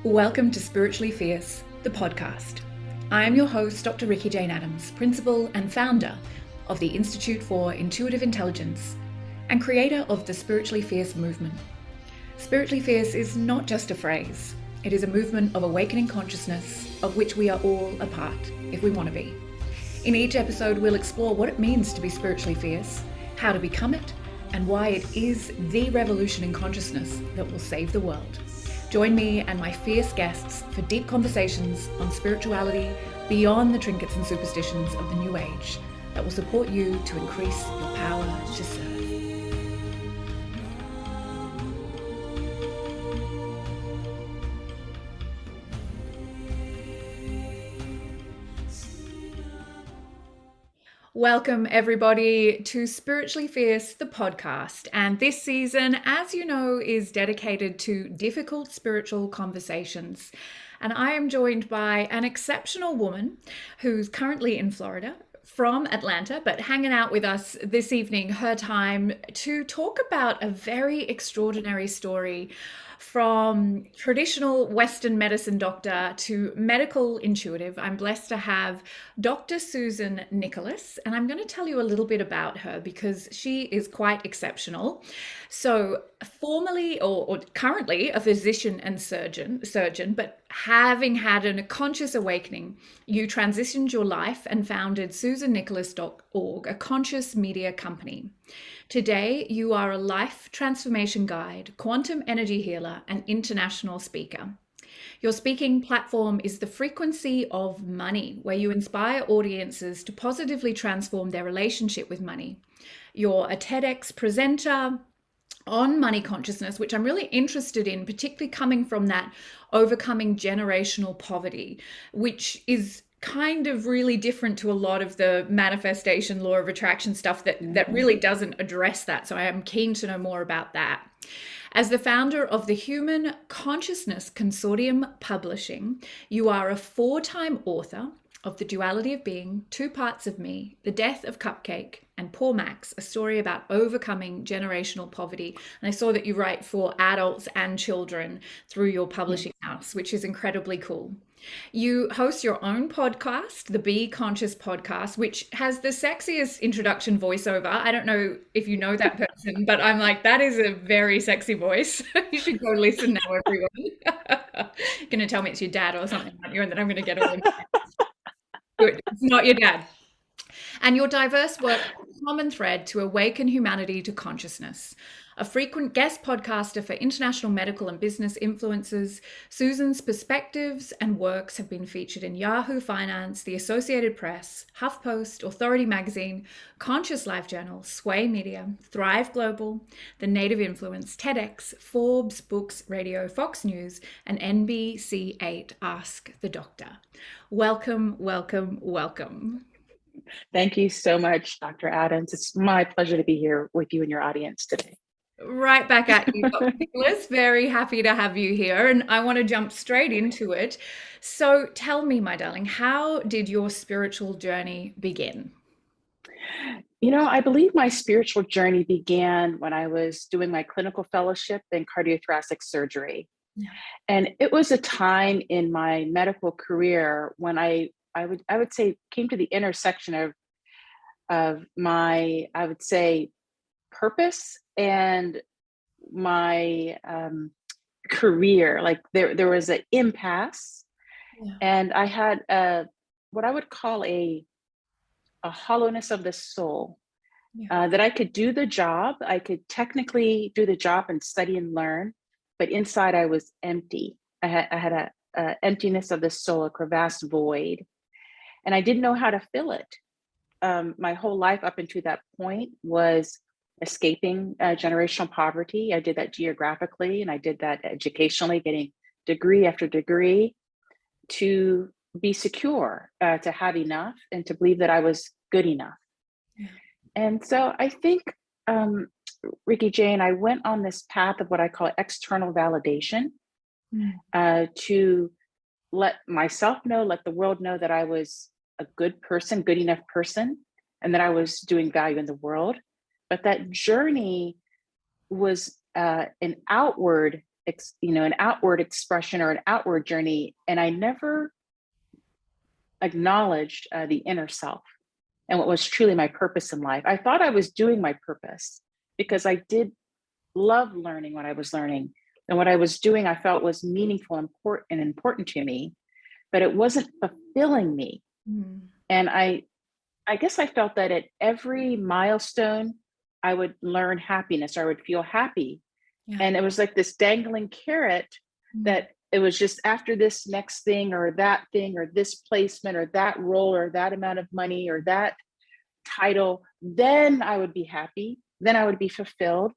Welcome to Spiritually Fierce, the podcast. I am your host, Dr. Ricky Jane Adams, principal and founder of the Institute for Intuitive Intelligence and creator of the Spiritually Fierce movement. Spiritually Fierce is not just a phrase. It is a movement of awakening consciousness of which we are all a part, if we want to be. In each episode, we'll explore what it means to be spiritually fierce, how to become it, and why it is the revolution in consciousness that will save the world. Join me and my fierce guests for deep conversations on spirituality beyond the trinkets and superstitions of the new age that will support you to increase your power to serve. Welcome everybody to Spiritually Fierce, the podcast. And this season, as you know, is dedicated to difficult spiritual conversations. And I am joined by an exceptional woman who's currently in Florida, from Atlanta, but hanging out with us this evening, her time to talk about a very extraordinary story from traditional Western medicine doctor to medical intuitive. I'm blessed to have Dr. Susan Nicholas, and I'm going to tell you a little bit about her because she is quite exceptional. So formerly or currently a physician and surgeon, but having had a conscious awakening, you transitioned your life and founded susannicholas.org, a conscious media company. Today, you are a life transformation guide, quantum energy healer, and international speaker. Your speaking platform is the Frequency of Money, where you inspire audiences to positively transform their relationship with money. You're a TEDx presenter on money consciousness, which I'm really interested in, particularly coming from that overcoming generational poverty, which is kind of really different to a lot of the manifestation, law of attraction stuff that really doesn't address that. So I am keen to know more about that. As the founder of the Human Consciousness Consortium Publishing, you are a 4-time author of The Duality of Being, Two Parts of Me, The Death of Cupcake, and Poor Max, a story about overcoming generational poverty. And I saw that you write for adults and children through your publishing house, which is incredibly cool. You host your own podcast, the Be Conscious podcast, which has the sexiest introduction voiceover. I don't know if you know that person, but I'm like, that is a very sexy voice. You should go listen now, everyone. You're going to tell me it's your dad or something, aren't you? And then I'm going to get all in. Good. It's not your dad. And your diverse work is a common thread to awaken humanity to consciousness. A frequent guest podcaster for international medical and business influencers, Susan's perspectives and works have been featured in Yahoo Finance, the Associated Press, HuffPost, Authority Magazine, Conscious Life Journal, Sway Media, Thrive Global, The Native Influence, TEDx, Forbes, Books, Radio, Fox News, and NBC8 Ask the Doctor. Welcome, welcome, welcome. Thank you so much, Dr. Adams. It's my pleasure to be here with you and your audience today. Right back at you, Dr. Nicholas. Very happy to have you here. And I want to jump straight into it. So tell me, my darling, how did your spiritual journey begin? You know, I believe my spiritual journey began when I was doing my clinical fellowship in cardiothoracic surgery. Yeah. And it was a time in my medical career when I would say came to the intersection of my, I would say, purpose and my career. Like there was an impasse, and I had what I would call a hollowness of the soul. That I could do the job, I could technically do the job and study and learn, but inside I was empty. I had a emptiness of the soul, a crevasse void, and I didn't know how to fill it. My whole life up until that point was escaping generational poverty. I did that geographically, and I did that educationally, getting degree after degree to be secure, to have enough, and to believe that I was good enough. Yeah. And so I think, Ricky Jane, I went on this path of what I call external validation, to let myself know, let the world know that I was a good person, good enough person, and that I was doing value in the world. But that journey was an outward an outward expression or an outward journey, and I never acknowledged the inner self and what was truly my purpose in life. I thought I was doing my purpose because I did love learning what I was learning, and what I was doing I felt was meaningful and important to me, but it wasn't fulfilling me. Mm. And I guess I felt that at every milestone I would learn happiness, or I would feel happy. Yeah. And it was like this dangling carrot Mm. that it was just after this next thing or this placement or that role or that amount of money or that title, then I would be happy, then I would be fulfilled.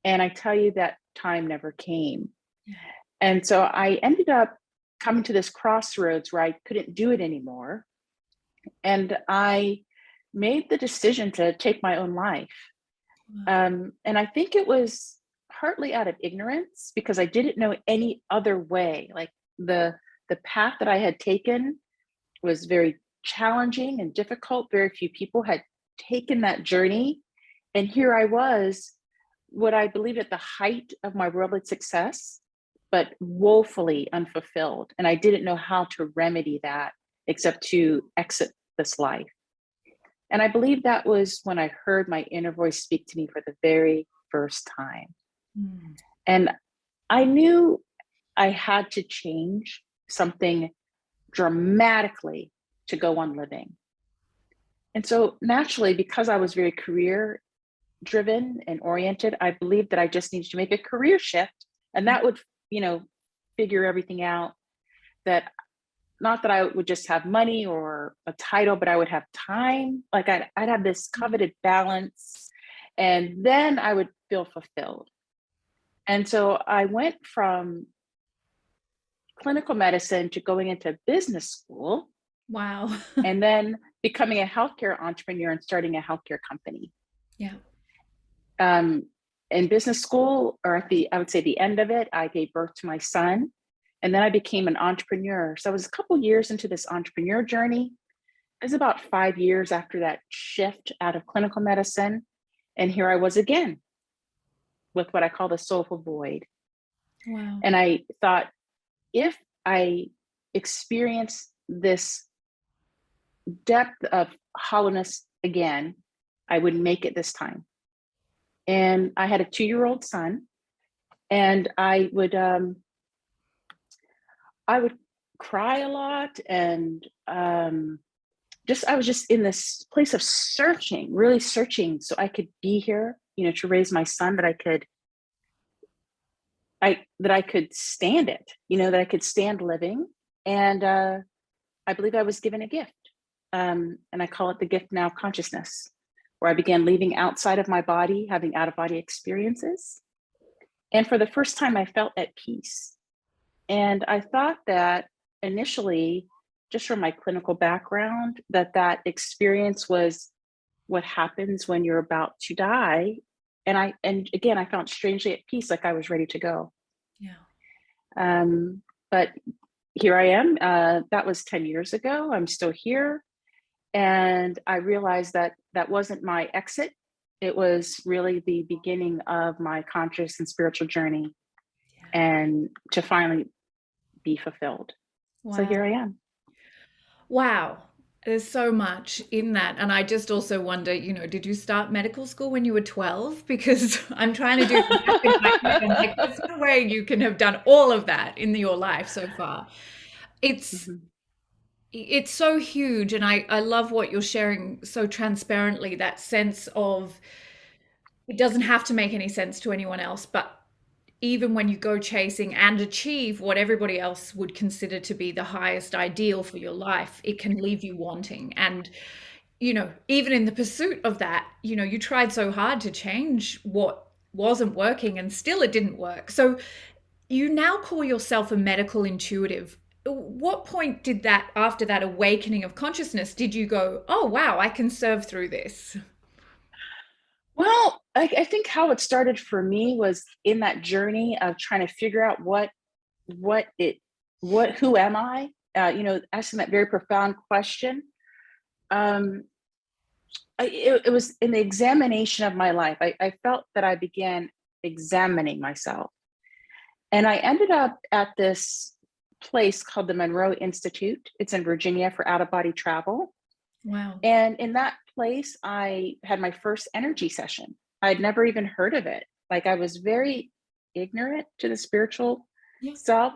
And I tell you, that time never came. Yeah. And so I ended up coming to this crossroads where I couldn't do it anymore. And I made the decision to take my own life. Wow. And I think it was partly out of ignorance because I didn't know any other way. Like the path that I had taken was very challenging and difficult. Very few people had taken that journey. And here I was, what I believed at the height of my worldly success, but woefully unfulfilled. And I didn't know how to remedy that except to exit this life. And I believe that was when I heard my inner voice speak to me for the very first time. Mm. And I knew I had to change something dramatically to go on living. And so naturally, because I was very career driven and oriented, I believed that I just needed to make a career shift, and that would, figure everything out. That not that I would just have money or a title, but I would have time. Like I'd have this coveted balance, and then I would feel fulfilled. And so I went from clinical medicine to going into business school, Wow. and then becoming a healthcare entrepreneur and starting a healthcare company. Yeah. In business school, or I would say the end of it, I gave birth to my son, and then I became an entrepreneur. So I was a couple years into this entrepreneur journey. It was about 5 years after that shift out of clinical medicine. And here I was again with what I call the soulful void. Wow. And I thought, if I experience this depth of hollowness again, I would make it this time. And I had a 2-year-old son, and I would cry a lot, and I was just in this place of searching, really searching, so I could be here, to raise my son, that I could stand it, that I could stand living. And I believe I was given a gift, and I call it the gift now consciousness, where I began leaving outside of my body, having out of body experiences. And for the first time, I felt at peace. And I thought that initially, just from my clinical background, that experience was what happens when you're about to die. And again, I felt strangely at peace, like I was ready to go. Yeah. But here I am. That was 10 years ago. I'm still here. And I realized that that wasn't my exit. It was really the beginning of my conscious and spiritual journey, and to finally be fulfilled. Wow. So here I am. Wow. There's so much in that. And I just also wonder, did you start medical school when you were 12? Because I'm trying to do the math in my head. I'm like, there's no way you can have done all of that in your life so far. It's Mhm. it's so huge, and I love what you're sharing so transparently, that sense of it doesn't have to make any sense to anyone else, but even when you go chasing and achieve what everybody else would consider to be the highest ideal for your life, it can leave you wanting. And, even in the pursuit of that, you tried so hard to change what wasn't working, and still it didn't work. So you now call yourself a medical intuitive. What point did that, after that awakening of consciousness, did you go, oh, wow, I can serve through this? Well, I think how it started for me was in that journey of trying to figure out who am I? Asking that very profound question. It was in the examination of my life. I felt that I began examining myself. And I ended up at this place called the Monroe Institute. It's in Virginia for out of body travel. Wow. And in that place, I had my first energy session. I'd never even heard of it. Like I was very ignorant to the spiritual Yeah. self.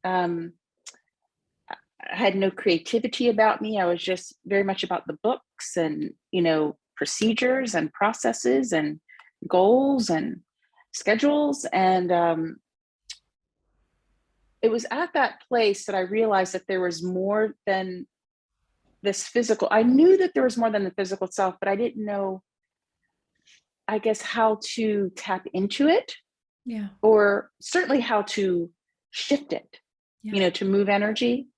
Um, I had no creativity about me. I was just very much about the books and, procedures and processes and goals and schedules. And it was at that place that I realized that there was more than this physical. I knew that there was more than the physical self, but I didn't know, I guess, how to tap into it, Yeah. or certainly how to shift it, Yeah. to move energy.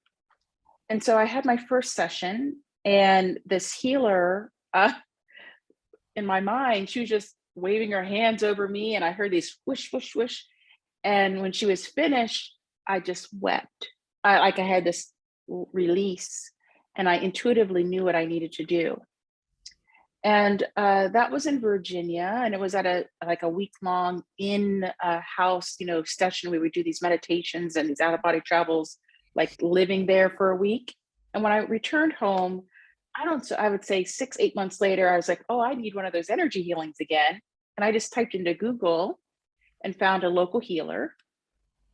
And so I had my first session, and this healer in my mind, she was just waving her hands over me, and I heard these whoosh, whoosh, whoosh. And when she was finished, I just wept. I had this release, and I intuitively knew what I needed to do. And that was in Virginia, and it was at a week long in a house, session. We would do these meditations and these out of body travels, like living there for a week. And when I returned home, I would say 6, 8 months later, I was like, oh, I need one of those energy healings again. And I just typed into Google and found a local healer.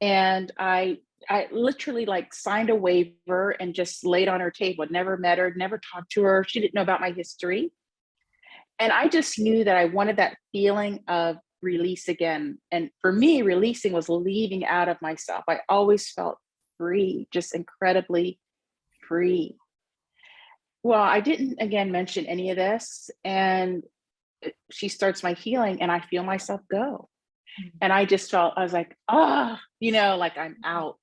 And I literally like signed a waiver and just laid on her table. I'd never met her, never talked to her. She didn't know about my history. And I just knew that I wanted that feeling of release again. And for me, releasing was leaving out of myself. I always felt free, just incredibly free. Well, I didn't again mention any of this. And she starts my healing, and I feel myself go. And I just felt, I was like, like I'm out.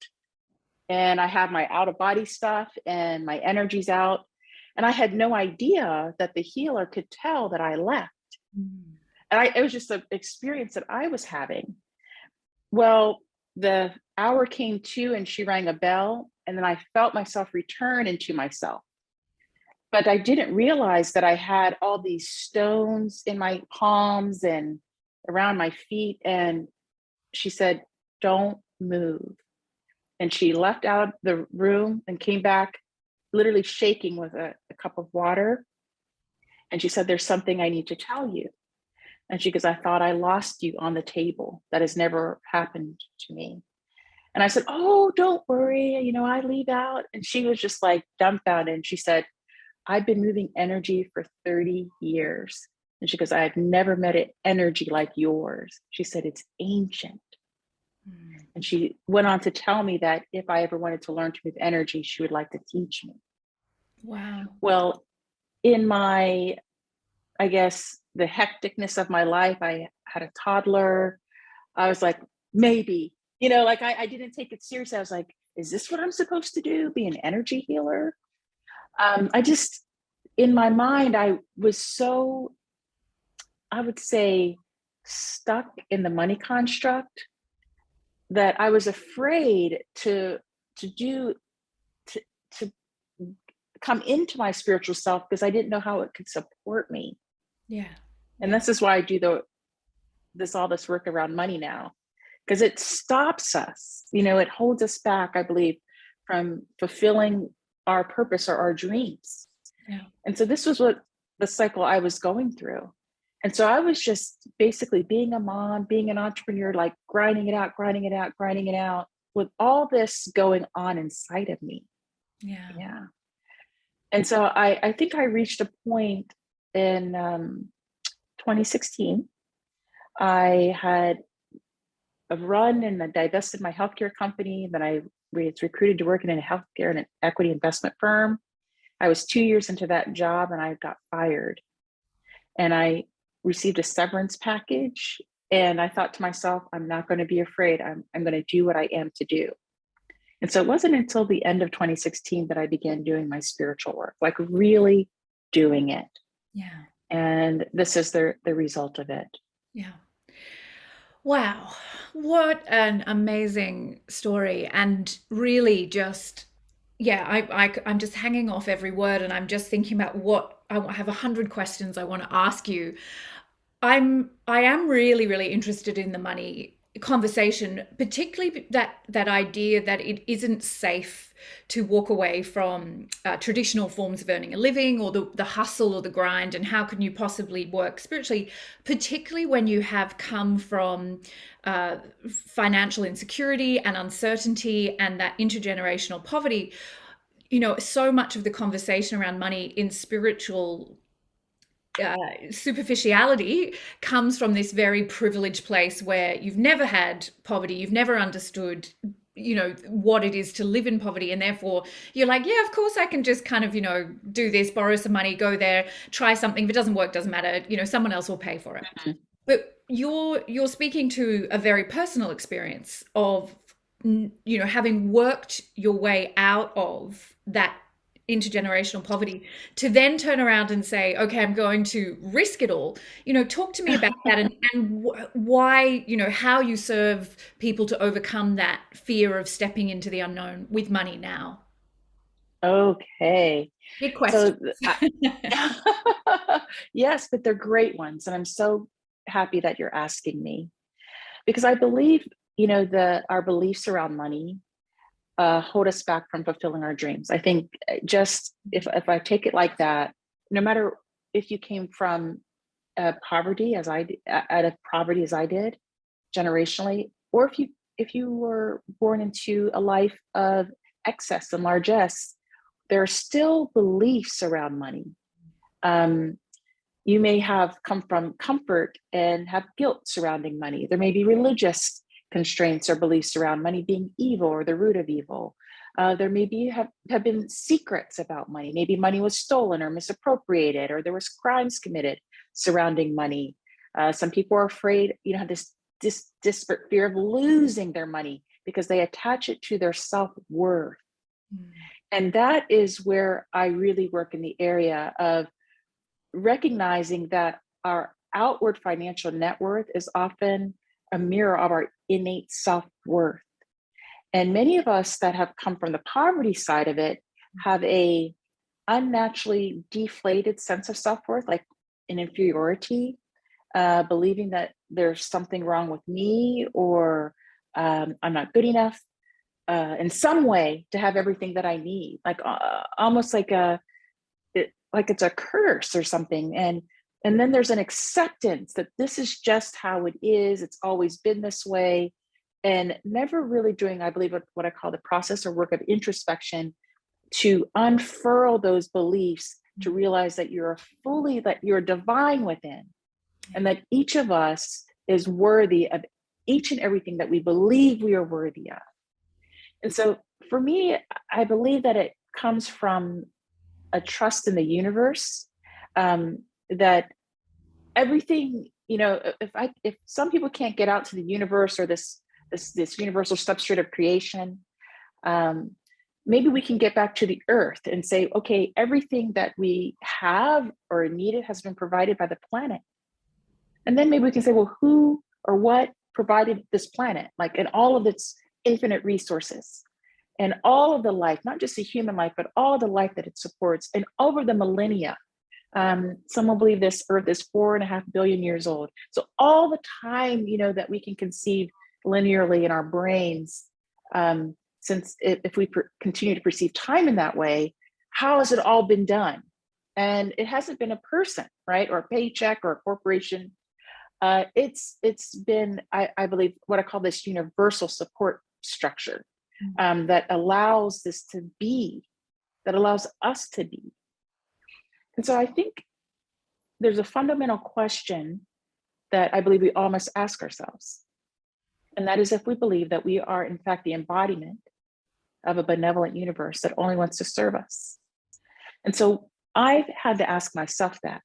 And I have my out of body stuff and my energy's out. And I had no idea that the healer could tell that I left. Mm. And it was just an experience that I was having. Well, the hour came to, and she rang a bell, and then I felt myself return into myself. But I didn't realize that I had all these stones in my palms and around my feet. And she said, don't move. And she left out the room and came back literally shaking with a cup of water. And she said, there's something I need to tell you. And she goes, I thought I lost you on the table. That has never happened to me. And I said, oh, don't worry. I leave out. And she was just like dumbfounded. And she said, I've been moving energy for 30 years. And she goes, I've never met an energy like yours. She said, it's ancient. And she went on to tell me that if I ever wanted to learn to move energy, she would like to teach me. Wow. Well, in my, I guess, the hecticness of my life, I had a toddler. I was like, maybe, I didn't take it seriously. I was like, is this what I'm supposed to do? Be an energy healer? In my mind, I was so, I would say, stuck in the money construct that I was afraid to do to come into my spiritual self, because I didn't know how it could support me. Yeah. And this is why I do all this work around money now, because it stops us, it holds us back, I believe, from fulfilling our purpose or our dreams. Yeah. And so this was what the cycle I was going through. And so I was just basically being a mom, being an entrepreneur, like grinding it out, with all this going on inside of me. Yeah. Yeah. And so I think I reached a point in 2016. I had a run and I divested my healthcare company. Then I was recruited to work in a healthcare and an equity investment firm. I was 2 years into that job, and I got fired. And I received a severance package. And I thought to myself, I'm not going to be afraid. I'm going to do what I am to do. And so it wasn't until the end of 2016 that I began doing my spiritual work, like really doing it. Yeah. And this is the result of it. Yeah. Wow. What an amazing story. And really just, yeah, I'm just hanging off every word, and I'm just thinking about what I have 100 questions I want to ask you. I am really, really interested in the money conversation, particularly that idea that it isn't safe to walk away from traditional forms of earning a living, or the hustle or the grind, and how can you possibly work spiritually, particularly when you have come from financial insecurity and uncertainty and that intergenerational poverty. So much of the conversation around money in spiritual superficiality comes from this very privileged place where you've never had poverty, you've never understood what it is to live in poverty, and therefore you're like, yeah, of course I can just kind of do this, borrow some money, go there, try something. If it doesn't work, doesn't matter, someone else will pay for it. But you're speaking to a very personal experience of having worked your way out of that intergenerational poverty, to then turn around and say, okay, I'm going to risk it all. Talk to me about that, and why, how you serve people to overcome that fear of stepping into the unknown with money now. Okay. Big So question. yes, but they're great ones. And I'm so happy that you're asking me, because I believe, our beliefs around money hold us back from fulfilling our dreams. I think just if I take it like that, no matter if you came from poverty as I out of poverty as I did generationally, or if you were born into a life of excess and largesse, there are still beliefs around money. You may have come from comfort and have guilt surrounding money. There may be religious constraints or beliefs around money being evil or the root of evil. There may be have been secrets about money. Maybe money was stolen or misappropriated, or there was crimes committed surrounding money. Some people are afraid, have this disparate fear of losing their money because they attach it to their self-worth. And that is where I really work in the area of recognizing that our outward financial net worth is often a mirror of our innate self-worth. And many of us that have come from the poverty side of it have a unnaturally deflated sense of self-worth, like an inferiority, believing that there's something wrong with me, or I'm not good enough in some way to have everything that I need, like almost like it's a curse or something. And then there's an acceptance that this is just how it is. It's always been this way. And never really doing, I believe, what I call the process or work of introspection to unfurl those beliefs, to realize that that you're divine within, and that each of us is worthy of each and everything that we believe we are worthy of. And so for me, I believe that it comes from a trust in the universe, that everything, if some people can't get out to the universe or this universal substrate of creation, maybe we can get back to the earth and say, okay, everything that we have or needed has been provided by the planet. And then maybe we can say, well, who or what provided this planet, like, in all of its infinite resources and all of the life, not just the human life, but all of the life that it supports, and over the millennia. Some will believe this earth is 4.5 billion years old. So all the time, that we can conceive linearly in our brains, since if we continue to perceive time in that way, how has it all been done? And it hasn't been a person, right? Or a paycheck or a corporation. It's been, I believe, what I call this universal support structure, that allows this to be, that allows us to be. And so I think there's a fundamental question that I believe we all must ask ourselves. And that is if we believe that we are, in fact, the embodiment of a benevolent universe that only wants to serve us. And so I've had to ask myself that.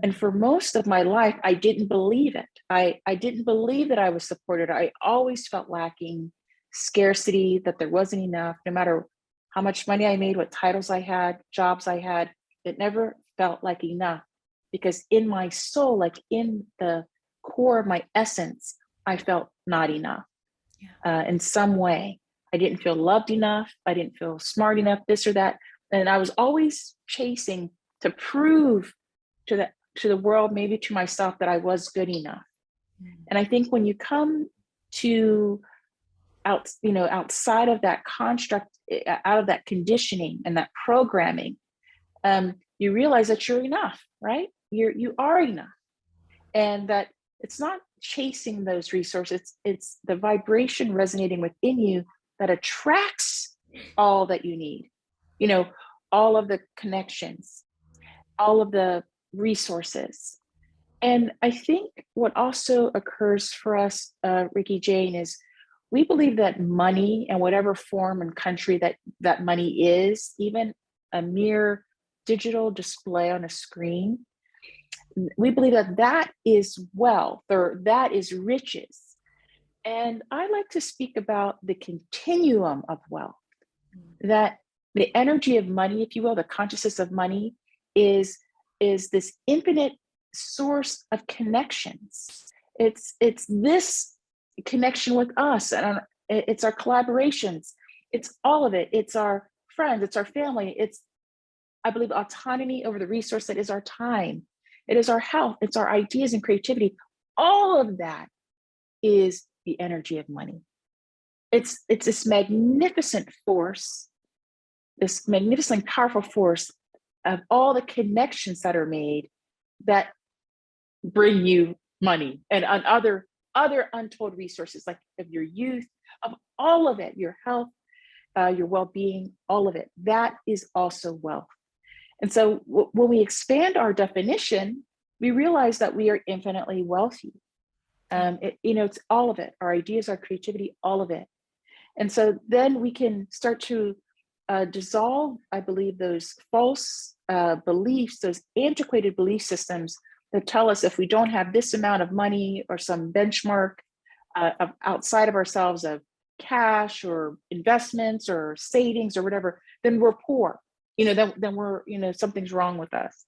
And for most of my life, I didn't believe it. I didn't believe that I was supported. I always felt lacking, scarcity, that there wasn't enough, no matter how much money I made, what titles I had, jobs I had. It never felt like enough, because in my soul, like in the core of my essence, I felt not enough. In some way. I didn't feel loved enough. I didn't feel smart enough, this or that. And I was always chasing to prove to the world, maybe to myself, that I was good enough. And I think when you come to outside of that construct, out of that conditioning and that programming, you realize that you're enough, right? You are enough, and that it's not chasing those resources. It's the vibration resonating within you that attracts all that you need. You know, all of the connections, all of the resources. And I think what also occurs for us, Ricky Jane, is we believe that money, and whatever form and country that money is, even a mere digital display on a screen, we believe that that is wealth, or that is riches. And I like to speak about the continuum of wealth, that the energy of money, if you will, the consciousness of money is this infinite source of connections. It's this connection with us, and it's our collaborations. It's all of it. It's our friends. It's our family. It's, I believe, autonomy over the resource that is our time. It is our health. It's our ideas and creativity. All of that is the energy of money. It's this magnificent force, this magnificently powerful force of all the connections that are made that bring you money and other untold resources, like of your youth, of all of it, your health, your well-being, all of it. That is also wealth. And so when we expand our definition, we realize that we are infinitely wealthy. It's all of it, our ideas, our creativity, all of it. And so then we can start to dissolve, I believe, those false beliefs, those antiquated belief systems that tell us if we don't have this amount of money or some benchmark outside of ourselves of cash or investments or savings or whatever, then we're poor. Then we're, something's wrong with us.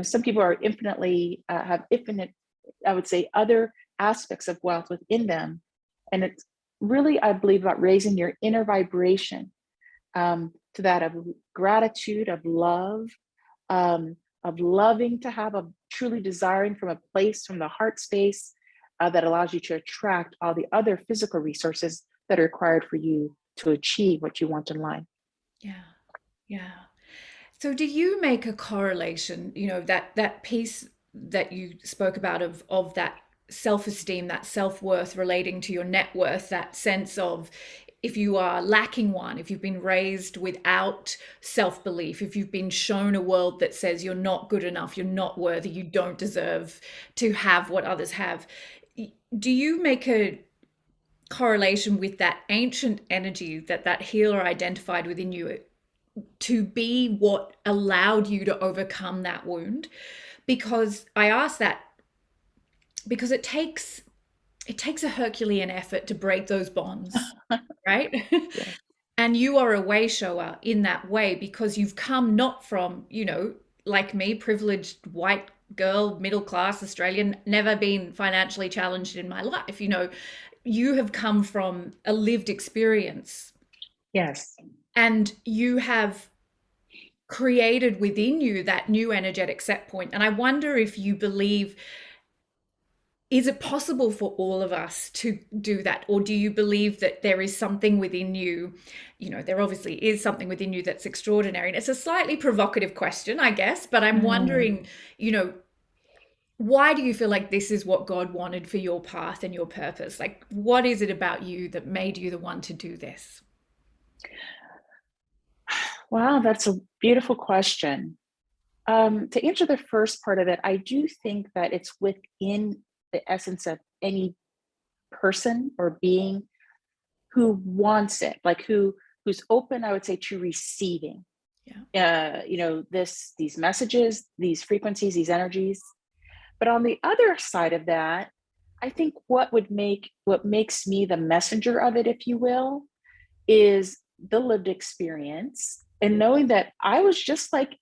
Some people are have infinite, I would say, other aspects of wealth within them. And it's really, I believe, about raising your inner vibration to that of gratitude, of love, of loving to have, of truly desiring from a place, from the heart space that allows you to attract all the other physical resources that are required for you to achieve what you want in life. Yeah. Yeah. So do you make a correlation, that piece that you spoke about of that self-esteem, that self-worth relating to your net worth, that sense of if you are lacking one, if you've been raised without self-belief, if you've been shown a world that says you're not good enough, you're not worthy, you don't deserve to have what others have, do you make a correlation with that ancient energy that healer identified within you to be what allowed you to overcome that wound? Because I ask that because it takes a Herculean effort to break those bonds, right? Yeah. And you are a way shower in that way because you've come not from, like me, privileged white girl, middle class Australian, never been financially challenged in my life. You have come from a lived experience. Yes. And you have created within you that new energetic set point. And I wonder if you believe, is it possible for all of us to do that? Or do you believe that there is something within you? There obviously is something within you that's extraordinary. And it's a slightly provocative question, I guess, but I'm wondering, why do you feel like this is what God wanted for your path and your purpose? Like, what is it about you that made you the one to do this? Wow, that's a beautiful question. To answer the first part of it, I do think that it's within the essence of any person or being who wants it, like who's open, I would say, to receiving. Yeah. These messages, these frequencies, these energies. But on the other side of that, I think what makes me the messenger of it, if you will, is the lived experience, and knowing that I was just like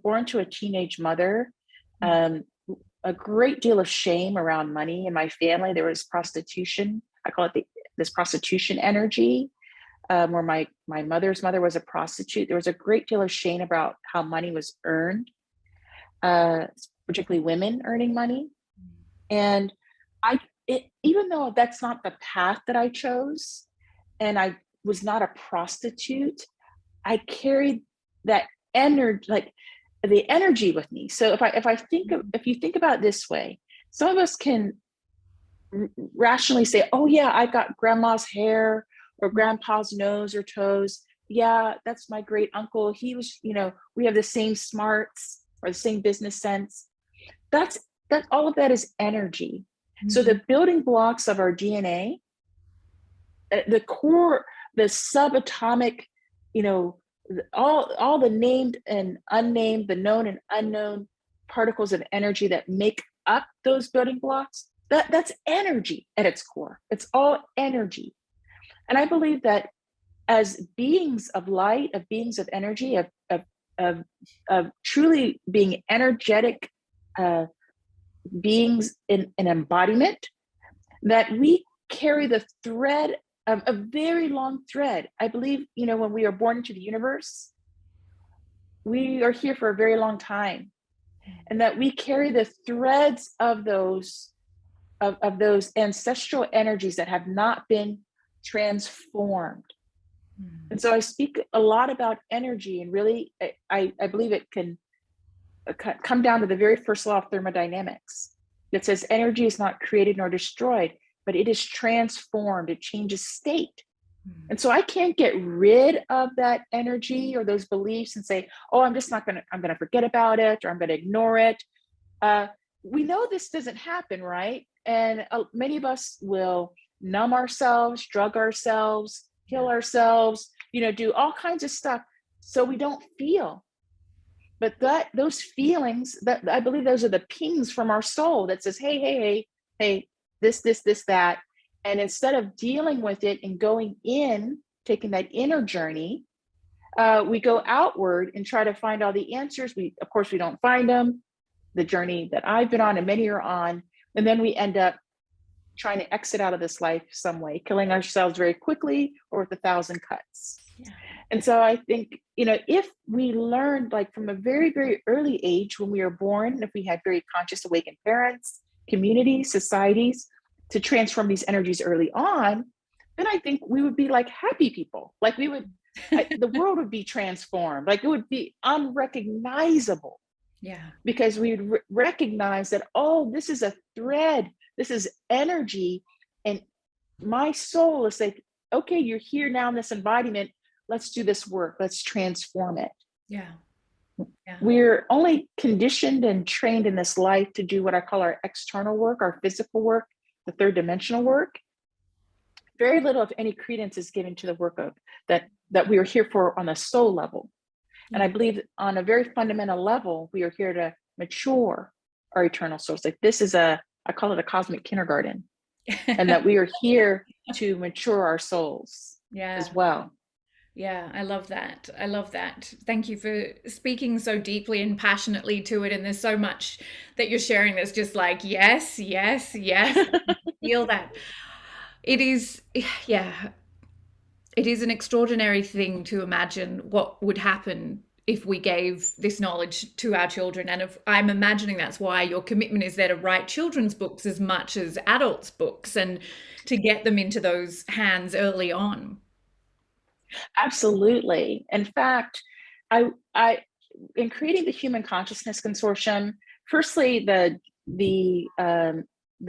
born to a teenage mother. A great deal of shame around money in my family. There was prostitution. I call it this prostitution energy, where my mother's mother was a prostitute. There was a great deal of shame about how money was earned, particularly women earning money. And even though that's not the path that I chose, and I was not a prostitute, I carried that energy, like the energy with me. So if you think about it this way, some of us can rationally say, oh yeah, I got grandma's hair or grandpa's nose or toes. Yeah, that's my great uncle. He was, we have the same smarts or the same business sense. That all of that is energy. So the building blocks of our DNA, the core, the subatomic, all the named and unnamed, the known and unknown particles of energy that make up those building blocks, that's energy at its core. It's all energy. And I believe that as beings of light, of beings of energy, of truly being energetic beings in an embodiment, that we carry the thread of a very long thread. I believe, when we are born into the universe, we are here for a very long time, and that we carry the threads of those ancestral energies that have not been transformed. And so I speak a lot about energy, and really, I believe it can come down to the very first law of thermodynamics that says energy is not created nor destroyed, but it is transformed. It changes state. And so I can't get rid of that energy or those beliefs and say, oh, I'm going to forget about it, or I'm going to ignore it. We know this doesn't happen, right? And many of us will numb ourselves, drug ourselves, kill ourselves, do all kinds of stuff so we don't feel. But those feelings, that I believe those are the pings from our soul that says, hey, this, that. And instead of dealing with it and going in, taking that inner journey, we go outward and try to find all the answers. Of course, we don't find them. The journey that I've been on and many are on. And then we end up trying to exit out of this life some way, killing ourselves very quickly or with 1,000 cuts. Yeah. And so I think, if we learned, like from a very, very early age when we were born, if we had very conscious, awakened parents, communities, societies, to transform these energies early on, then I think we would be like happy people. Like the world would be transformed. Like it would be unrecognizable. Yeah. Because we would recognize that, oh, this is a thread. This is energy. And my soul is like, okay, you're here now in this embodiment. Let's do this work. Let's transform it. Yeah. We're only conditioned and trained in this life to do what I call our external work, our physical work, the third dimensional work. Very little, if any, credence is given to the work of that we are here for on a soul level. And I believe on a very fundamental level, we are here to mature our eternal souls. Like this is I call it a cosmic kindergarten, and that we are here to mature our souls as well. Yeah, I love that. I love that. Thank you for speaking so deeply and passionately to it. And there's so much that you're sharing that's just like, yes. Feel that. It is, it is an extraordinary thing to imagine what would happen if we gave this knowledge to our children. And if I'm imagining that's why your commitment is there to write children's books as much as adults' books and to get them into those hands early on. Absolutely. In fact, I in creating the Human Consciousness Consortium, firstly, the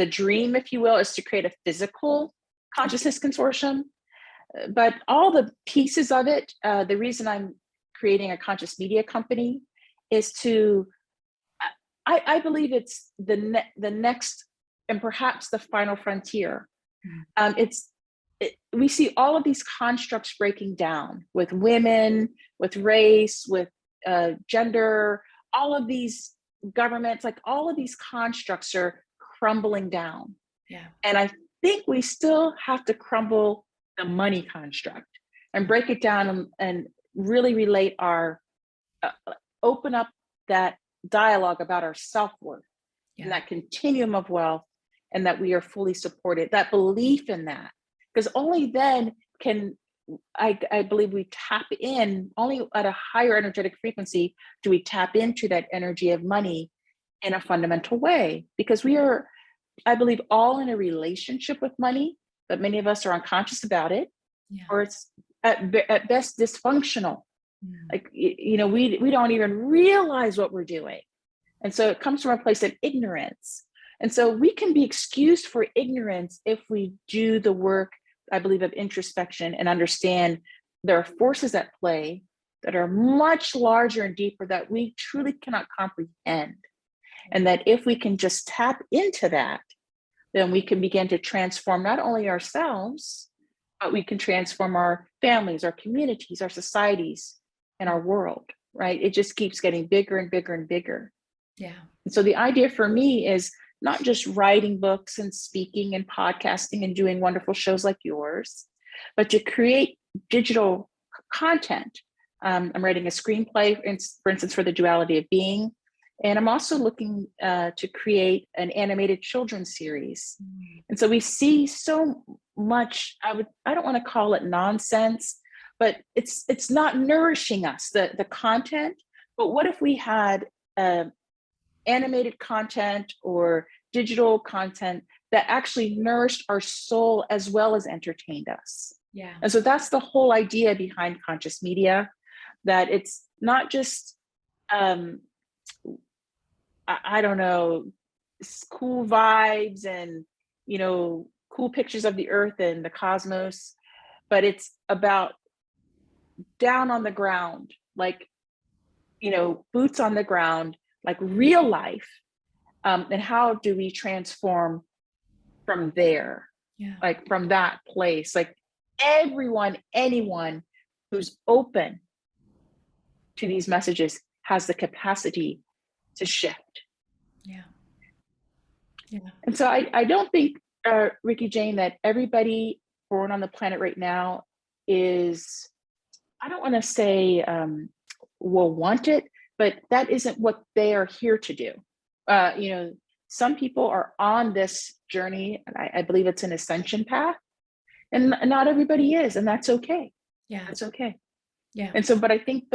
dream, if you will, is to create a physical consciousness consortium. But all the pieces of it, the reason I'm creating a conscious media company is to, I believe it's the next and perhaps the final frontier. We see all of these constructs breaking down with women, with race, with gender, all of these governments, like all of these constructs are crumbling down. Yeah. And I think we still have to crumble the money construct and break it down and really relate open up that dialogue about our self-worth and that continuum of wealth, and that we are fully supported, that belief in that. Because only then can I believe we tap in, only at a higher energetic frequency do we tap into that energy of money in a fundamental way. Because we are I believe, all in a relationship with money, but many of us are unconscious about it, Yeah. or it's at best dysfunctional. Mm. Like, we don't even realize what we're doing. And so it comes from a place of ignorance. And so we can be excused for ignorance if we do the work, I believe, of introspection and understand there are forces at play that are much larger and deeper that we truly cannot comprehend. And that if we can just tap into that, then we can begin to transform not only ourselves, but we can transform our families, our communities, our societies, and our world, right? It just keeps getting bigger and bigger and bigger. Yeah. And so the idea for me is not just writing books and speaking and podcasting and doing wonderful shows like yours, but to create digital content. I'm writing a screenplay, for instance, for The Duality of Being. And I'm also looking to create an animated children's series. Mm. And so we see so much, I don't want to call it nonsense, but it's not nourishing us, the content. But what if we had animated content or digital content that actually nourished our soul as well as entertained us? Yeah. And so that's the whole idea behind conscious media, that it's not just I don't know, cool vibes and, cool pictures of the earth and the cosmos, but it's about down on the ground, like, boots on the ground, like real life. And how do we transform from there? Yeah. Like from that place, like anyone who's open to these messages has the capacity to shift. Yeah. Yeah. And so I don't think, Ricky Jane, that everybody born on the planet right now is, I don't want to say will want it, but that isn't what they are here to do. Some people are on this journey, and I believe it's an ascension path, and not everybody is, and that's okay. Yeah. That's okay. Yeah. And so, but I think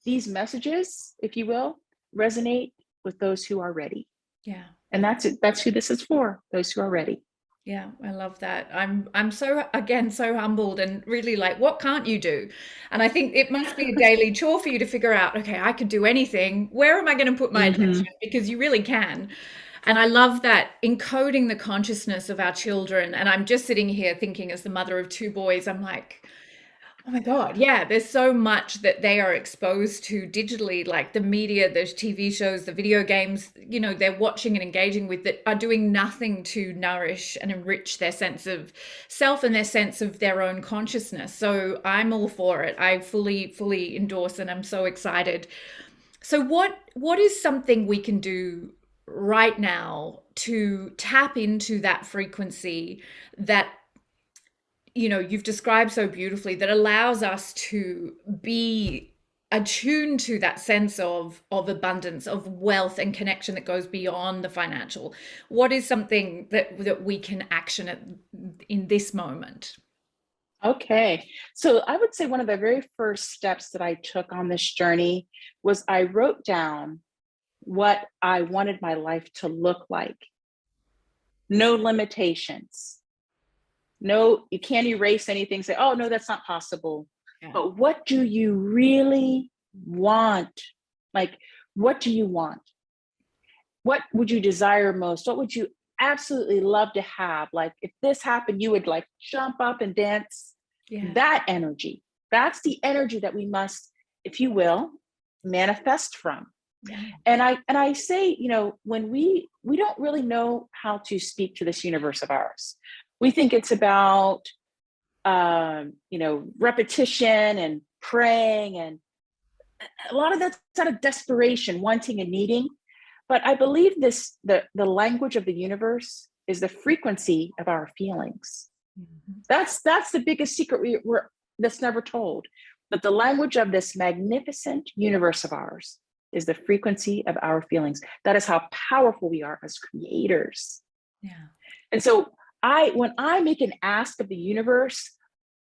these messages, if you will, resonate with those who are ready. Yeah. And that's it. That's who this is for, those who are ready. Yeah, I love that. I'm so again so humbled and really like, what can't you do? And I think it must be a daily chore for you to figure out, okay, I could do anything. Where am I going to put my Mm-hmm. attention? Because you really can. And I love that encoding the consciousness of our children. And I'm just sitting here thinking, as the mother of two boys, I'm like, oh my God, yeah, there's so much that they are exposed to digitally, like the media, the TV shows, the video games, they're watching and engaging with, that are doing nothing to nourish and enrich their sense of self and their sense of their own consciousness. So I'm all for it. I fully endorse, and I'm so excited. So what is something we can do right now to tap into that frequency that you've described so beautifully, that allows us to be attuned to that sense of abundance, of wealth and connection that goes beyond the financial? What is something that we can action in this moment? Okay. So I would say one of the very first steps that I took on this journey was I wrote down what I wanted my life to look like. No limitations. No, you can't erase anything, say, oh, no, that's not possible. Yeah. But what do you really want? Like, what do you want? What would you desire most? What would you absolutely love to have? Like, if this happened, you would like jump up and dance. Yeah. That energy, that's the energy that we must, if you will, manifest from. Yeah. And I say, when we don't really know how to speak to this universe of ours. We think it's about, repetition and praying, and a lot of that's out of desperation, wanting and needing. But I believe the language of the universe is the frequency of our feelings. Mm-hmm. That's the biggest secret that's never told. But the language of this magnificent universe of ours is the frequency of our feelings. That is how powerful we are as creators. Yeah. And so when I make an ask of the universe,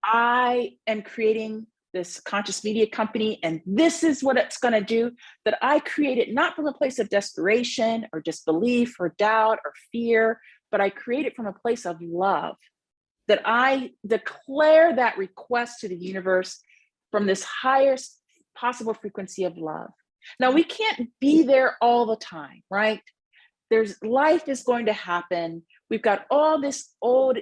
I am creating this conscious media company, and this is what it's going to do, that I create it not from a place of desperation or disbelief or doubt or fear, but I create it from a place of love, that I declare that request to the universe from this highest possible frequency of love. Now, we can't be there all the time, right? Life is going to happen. We've got all this old,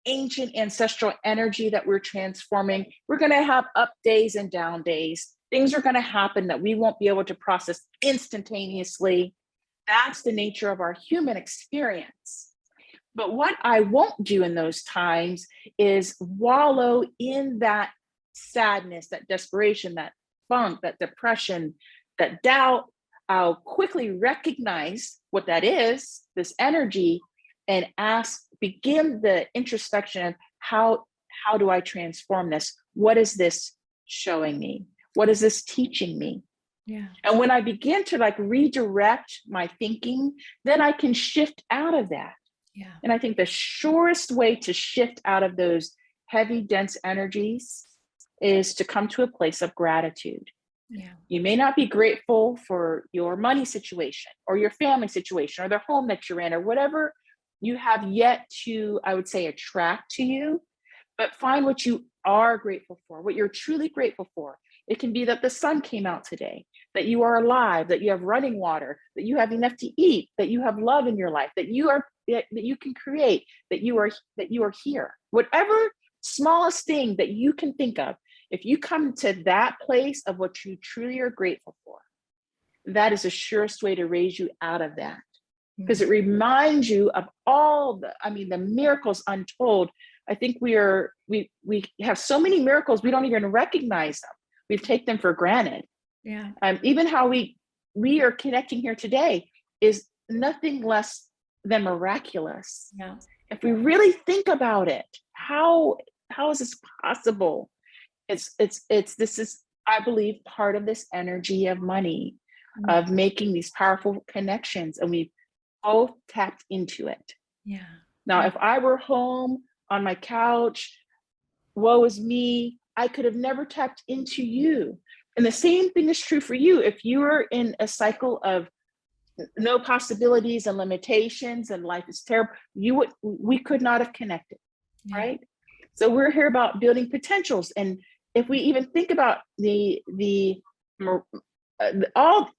ancient ancestral energy that we're transforming. We're going to have up days and down days. Things are going to happen that we won't be able to process instantaneously. That's the nature of our human experience. But what I won't do in those times is wallow in that sadness, that desperation, that funk, that depression, that doubt. I'll quickly recognize what that is, this energy, and begin the introspection of how do I transform this? What is this showing me? What is this teaching me? Yeah. And when I begin to redirect my thinking, then I can shift out of that. Yeah. And I think the surest way to shift out of those heavy, dense energies is to come to a place of gratitude. Yeah. You may not be grateful for your money situation or your family situation or the home that you're in or whatever you have yet to, I would say, attract to you, but find what you are grateful for, what you're truly grateful for. It can be that the sun came out today, that you are alive, that you have running water, that you have enough to eat, that you have love in your life, that you can create, that you are here. Whatever smallest thing that you can think of, if you come to that place of what you truly are grateful for, that is the surest way to raise you out of that. Because it reminds you of all the miracles untold. I think we have so many miracles, we don't even recognize them. We take them for granted. Yeah. Even how we are connecting here today is nothing less than miraculous. Yeah. If we really think about it, how is this possible? This is, I believe, part of this energy of money, of making these powerful connections, and we've both tapped into it. Yeah. Now, if I were home on my couch, woe is me, I could have never tapped into you. And the same thing is true for you. If you are in a cycle of no possibilities and limitations and life is terrible, we could not have connected, right? So we're here about building potentials. And if we even think about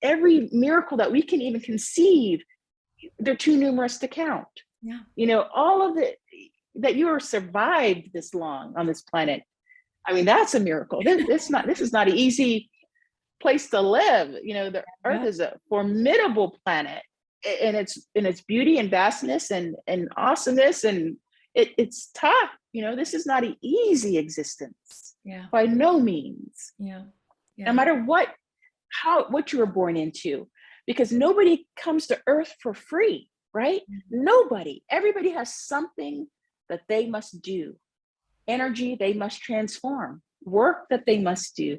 every miracle that we can even conceive, they're too numerous to count. Yeah. All of it that you are survived this long on this planet. I mean, that's a miracle. This is not an easy place to live. The Earth is a formidable planet in its beauty and vastness and awesomeness, and it's tough. This is not an easy existence. Yeah. By no means. Yeah. No matter what you were born into, because nobody comes to Earth for free, right? Nobody. Everybody has something that they must do, energy they must transform, work that they must do,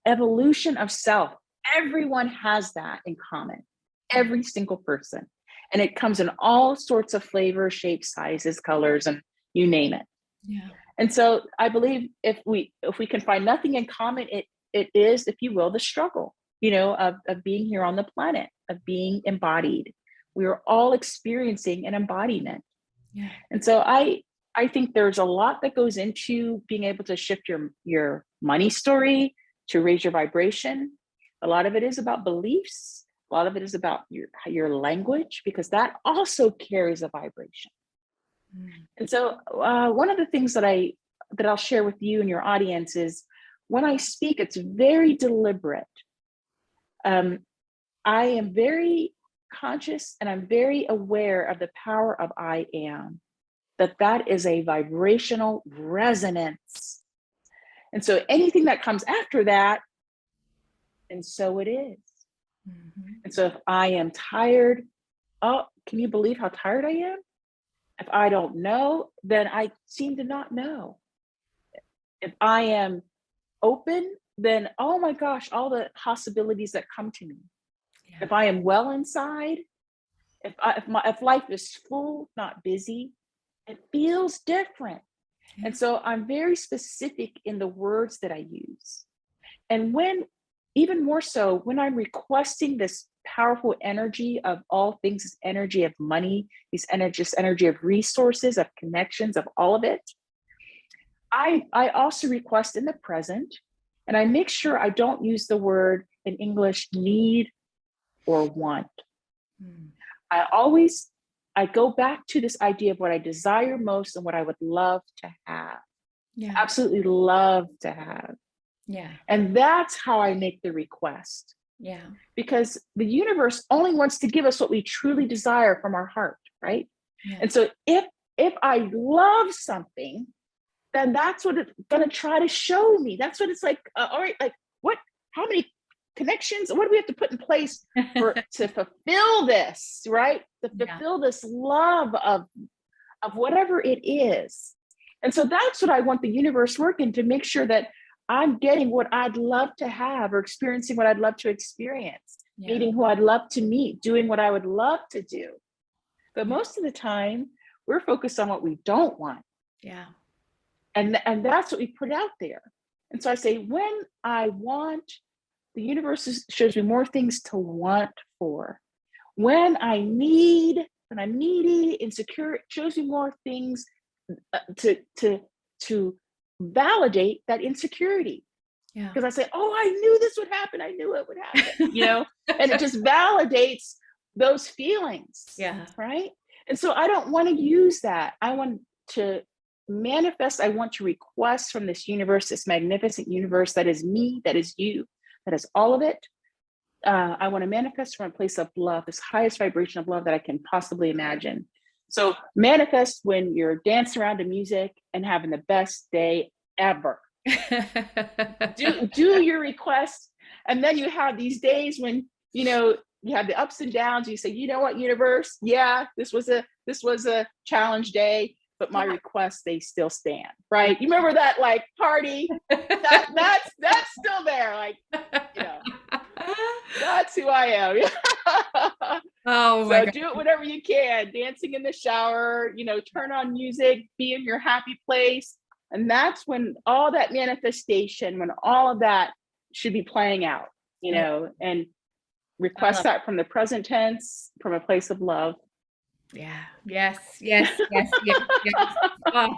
evolution of self. Everyone has that in common, every single person. And it comes in all sorts of flavors, shapes, sizes, colors, and you name it. Yeah. And so I believe if we can find nothing in common, it is, if you will, the struggle, of being here on the planet, of being embodied. We are all experiencing an embodiment. Yeah. And so I think there's a lot that goes into being able to shift your money story, to raise your vibration. A lot of it is about beliefs. A lot of it is about your language, because that also carries a vibration. And so one of the things that I'll share with you and your audience is, when I speak, it's very deliberate. I am very conscious and I'm very aware of the power of I am, that is a vibrational resonance. And so anything that comes after that, and so it is. And so if I am tired, can you believe how tired I am? If I don't know, then I seem to not know. If I am open, then, oh my gosh, all the possibilities that come to me. Yeah. If I am well inside, if life is full, not busy, it feels different. And so I'm very specific in the words that I use. And when, even more so, when I'm requesting this powerful energy of all things, this energy of money, this energy of resources, of connections, of all of it, I also request in the present, and I make sure I don't use the word in English need or want. Mm. I go back to this idea of what I desire most and what I would love to have. Yeah. Absolutely love to have. Yeah. And that's how I make the request. Yeah. Because the universe only wants to give us what we truly desire from our heart, right? Yeah. And so if I love something, then that's what it's going to try to show me. That's what it's like. All right, like how many connections, what do we have to put in place to fulfill this, right? To fulfill this love of whatever it is. And so that's what I want the universe working to make sure that I'm getting what I'd love to have, or experiencing what I'd love to experience, meeting who I'd love to meet, doing what I would love to do. But most of the time, we're focused on what we don't want. Yeah. And that's what we put out there. And so I say, when I want, the universe shows me more things to want for. When I'm needy, insecure, it shows me more things to validate that insecurity. Yeah. Because I say, oh, I knew this would happen. I knew it would happen, and it just validates those feelings. Yeah. Right. And so I don't want to use that. I want to manifest. I want to request from this universe, this magnificent universe that is me, that is you, that is all of it. I want to manifest from a place of love, this highest vibration of love that I can possibly imagine. So manifest when you're dancing around to music and having the best day ever. do your request. And then you have these days when, you have the ups and downs. You say, you know what, universe? Yeah, this was a challenge day, but my requests, they still stand, right? You remember that like party? That's still there. Like, that's who I am. Oh my God. Do it whatever you can. Dancing in the shower, turn on music, be in your happy place. And that's when all that manifestation, when all of that should be playing out, and request that from the present tense, from a place of love. Yeah. Yes. Oh,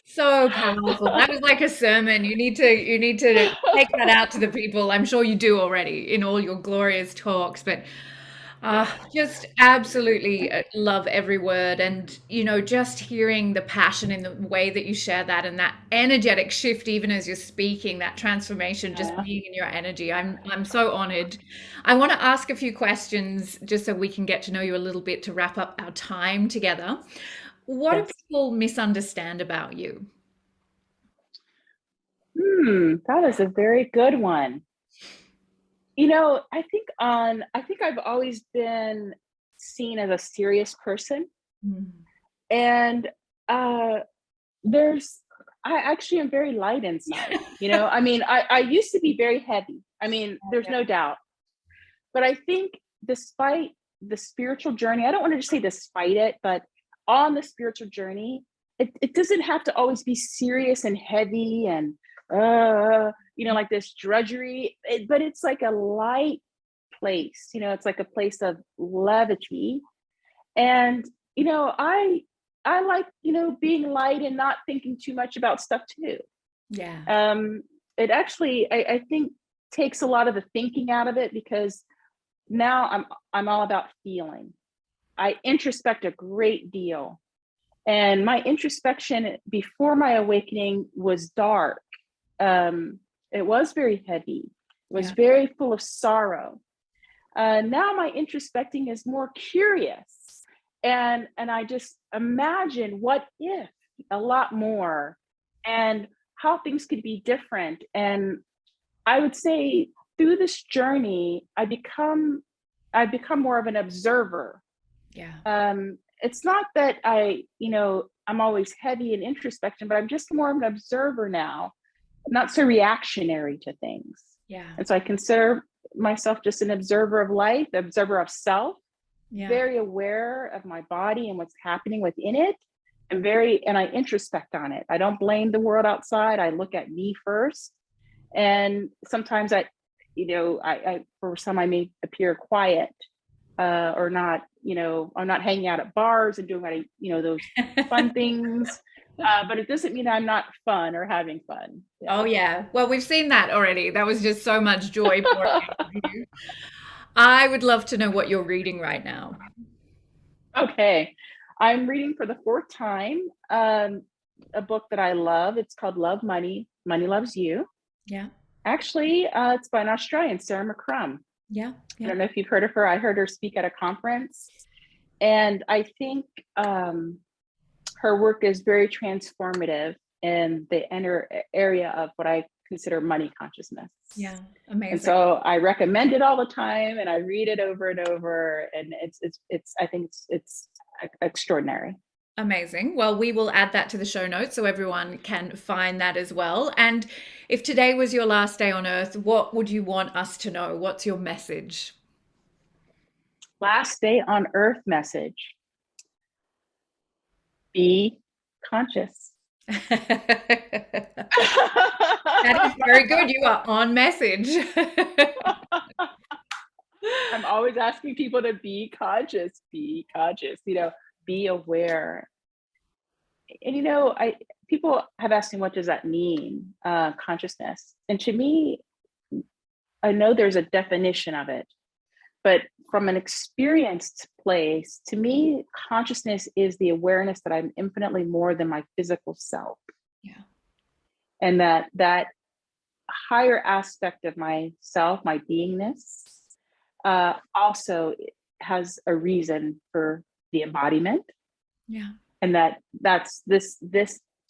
so powerful. That was like a sermon. You need to take that out to the people. I'm sure you do already in all your glorious talks, but just absolutely love every word. And, just hearing the passion in the way that you share that, and that energetic shift, even as you're speaking, that transformation, just being in your energy. I'm so honored. I want to ask a few questions just so we can get to know you a little bit to wrap up our time together. What do people misunderstand about you? That is a very good one. I think I've always been seen as a serious person. And I actually am very light inside. I used to be very heavy. There's no doubt. But I think despite the spiritual journey, I don't want to just say despite it, but on the spiritual journey, it doesn't have to always be serious and heavy and like this drudgery, but it's like a light place, it's like a place of levity. And, I like, being light and not thinking too much about stuff too. Yeah. It actually, I think, takes a lot of the thinking out of it, because now I'm all about feeling. I introspect a great deal. And my introspection before my awakening was dark. It was very heavy. It was very full of sorrow. Now my introspecting is more curious. And I just imagine what if a lot more, and how things could be different. And I would say through this journey, I've become more of an observer. Yeah. It's not that I'm always heavy in introspection, but I'm just more of an observer now, not so reactionary to things. Yeah. And so I consider myself just an observer of life, observer of self, very aware of my body and what's happening within it, and I introspect on it. I don't blame the world outside. I look at me first. And sometimes for some, I may appear quiet, or not, I'm not hanging out at bars and doing those fun things. But it doesn't mean I'm not fun or having fun. Oh Yeah. yeah. Well, we've seen that already. That was just so much joy pouring out of you. I would love to know what you're reading right now. Okay. I'm reading for the fourth time a book that I love. It's called Love Money, Money Loves You. Yeah. Actually, it's by an Australian, Sarah McCrum. Yeah. I Yeah. don't know if you've heard of her. I heard her speak at a conference. And I think her work is very transformative in the inner area of what I consider money consciousness. Yeah. And Amazing. so I recommend it all the time, and I read it over and over. And it's I think it's extraordinary. Amazing. Well, we will add that to the show notes so everyone can find that as well. And if today was your last day on earth, what would you want us to know? What's your message? Last day on earth message: be conscious. That is very good. You are on message. I'm always asking people to be conscious, be aware. And people have asked me, what does that mean, consciousness? And to me, I know there's a definition of it, but from an experienced place, to me, consciousness is the awareness that I'm infinitely more than my physical self. Yeah. And that higher aspect of myself, my beingness, also has a reason for the embodiment. Yeah. And that's this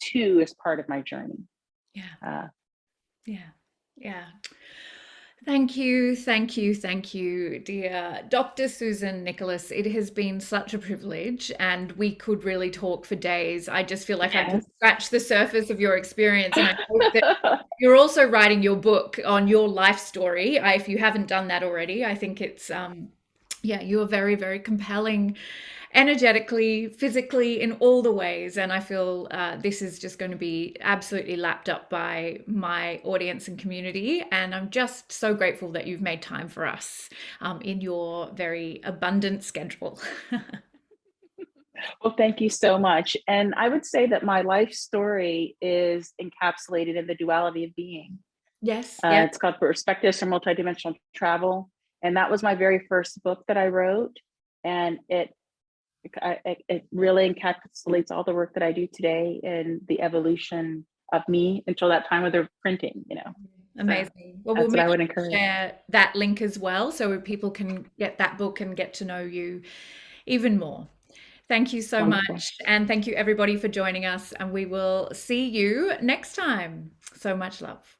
too is part of my journey. Yeah. Yeah. Yeah. Thank you, thank you, thank you, dear Dr. Susan Nicholas. It has been such a privilege, and we could really talk for days. I just feel like I've Yes. just scratched the surface of your experience, and I hope that you're also writing your book on your life story. If you haven't done that already, I think it's yeah, you are very, very compelling energetically, physically, in all the ways. And I feel this is just going to be absolutely lapped up by my audience and community. And I'm just so grateful that you've made time for us in your very abundant schedule. Well, thank you so much. And I would say that my life story is encapsulated in the duality of being. Yes. Yeah. It's called Perspectives from Multidimensional Travel. And that was my very first book that I wrote. And it really encapsulates all the work that I do today and the evolution of me until that time of the printing. Amazing. Well, That's we'll what make I would sure to encourage. share that link as well so people can get that book and get to know you even more. Thank you so Wonderful. much. And thank you, everybody, for joining us. And we will see you next time. So much love.